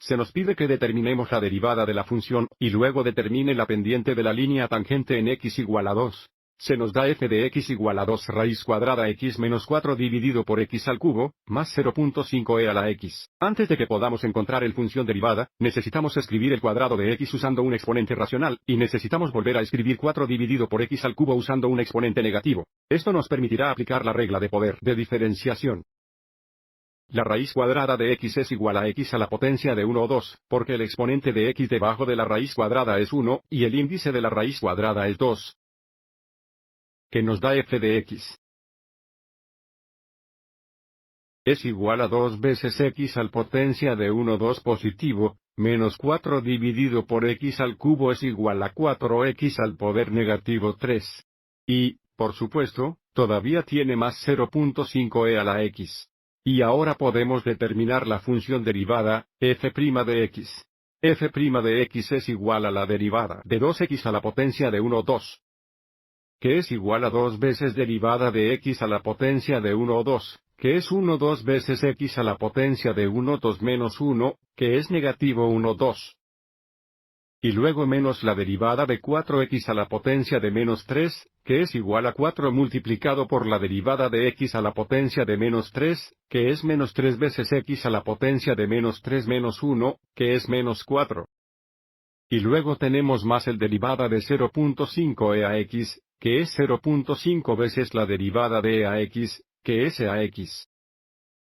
se nos pide que determinemos la derivada de la función, y luego determine la pendiente de la línea tangente en x igual a 2. Se nos da f de x igual a 2 raíz cuadrada x menos 4 dividido por x al cubo, más 0.5e a la x. Antes de que podamos encontrar el función derivada, necesitamos escribir el cuadrado de x usando un exponente racional, y necesitamos volver a escribir 4 dividido por x al cubo usando un exponente negativo. Esto nos permitirá aplicar la regla de poder de diferenciación. La raíz cuadrada de x es igual a x a la potencia de 1 o 2, porque el exponente de x debajo de la raíz cuadrada es 1, y el índice de la raíz cuadrada es 2. Que nos da f de x. Es igual a 2 veces x al potencia de 1 2 positivo, menos 4 dividido por x al cubo es igual a 4x al poder negativo 3. Y, por supuesto, todavía tiene más 0.5e a la x. Y ahora podemos determinar la función derivada, f' de x. F' de x es igual a la derivada de 2x a la potencia de 1 2. Que es igual a 2 veces derivada de x a la potencia de 1 o 2, que es 1 2 veces x a la potencia de 1 2 menos 1, que es negativo 1 2. Y luego menos la derivada de 4x a la potencia de menos 3, que es igual a 4 multiplicado por la derivada de x a la potencia de menos 3, que es menos 3 veces x a la potencia de menos 3 menos 1, que es menos 4. Y luego tenemos más el derivada de 0.5e a x, que es 0.5 veces la derivada de e a x, que es e a x.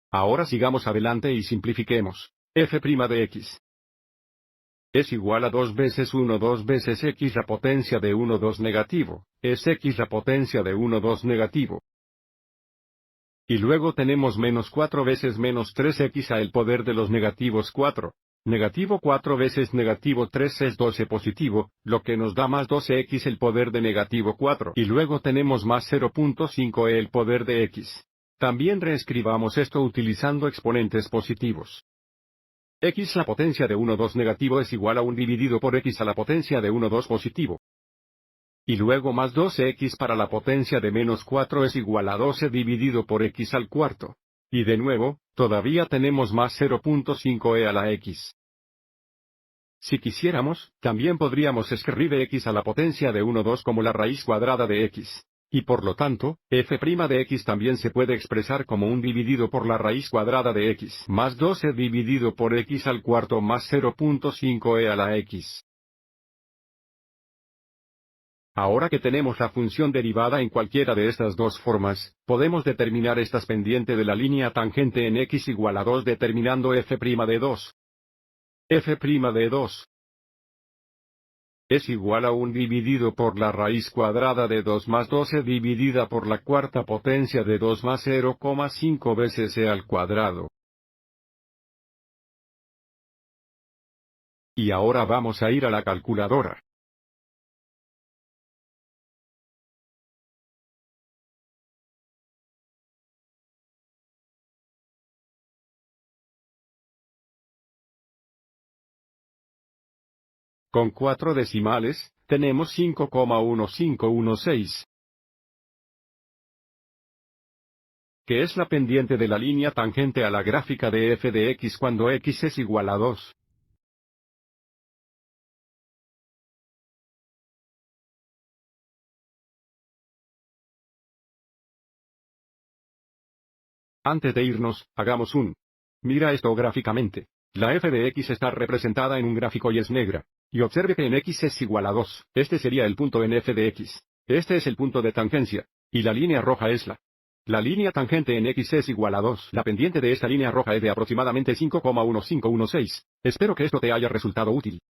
Ahora sigamos adelante y simplifiquemos. F' de x es igual a 2 veces 1 2 veces x la potencia de 1 2 negativo, es x la potencia de 1 2 negativo. Y luego tenemos menos 4 veces menos 3x a el poder de los negativos 4. Negativo 4 veces negativo 3 es 12 positivo, lo que nos da más 12x el poder de negativo 4. Y luego tenemos más 0.5e el poder de x. También reescribamos esto utilizando exponentes positivos. X la potencia de 1 2 negativo es igual a 1 dividido por x a la potencia de 1 2 positivo. Y luego más 12x para la potencia de menos 4 es igual a 12 dividido por x al cuarto. Y de nuevo, todavía tenemos más 0.5e a la x. Si quisiéramos, también podríamos escribir x a la potencia de 1 2 como la raíz cuadrada de x. Y por lo tanto, f' de x también se puede expresar como 1 dividido por la raíz cuadrada de x más 12 dividido por x al cuarto más 0.5e a la x. Ahora que tenemos la función derivada en cualquiera de estas dos formas, podemos determinar estas pendiente de la línea tangente en x igual a 2 determinando f' de 2. F' de 2 es igual a 1 dividido por la raíz cuadrada de 2 más 12 dividida por la cuarta potencia de 2 más 0,5 veces e al cuadrado. Y ahora vamos a ir a la calculadora. Con 4 decimales, tenemos 5,1516. Que es la pendiente de la línea tangente a la gráfica de f de x cuando x es igual a 2. Antes de irnos, hagamos un. Mira esto gráficamente. La f de x está representada en un gráfico y es negra. Y observe que en x es igual a 2. Este sería el punto en f de x. Este es el punto de tangencia. Y la línea roja es la línea tangente en x es igual a 2. La pendiente de esta línea roja es de aproximadamente 5,1516. Espero que esto te haya resultado útil.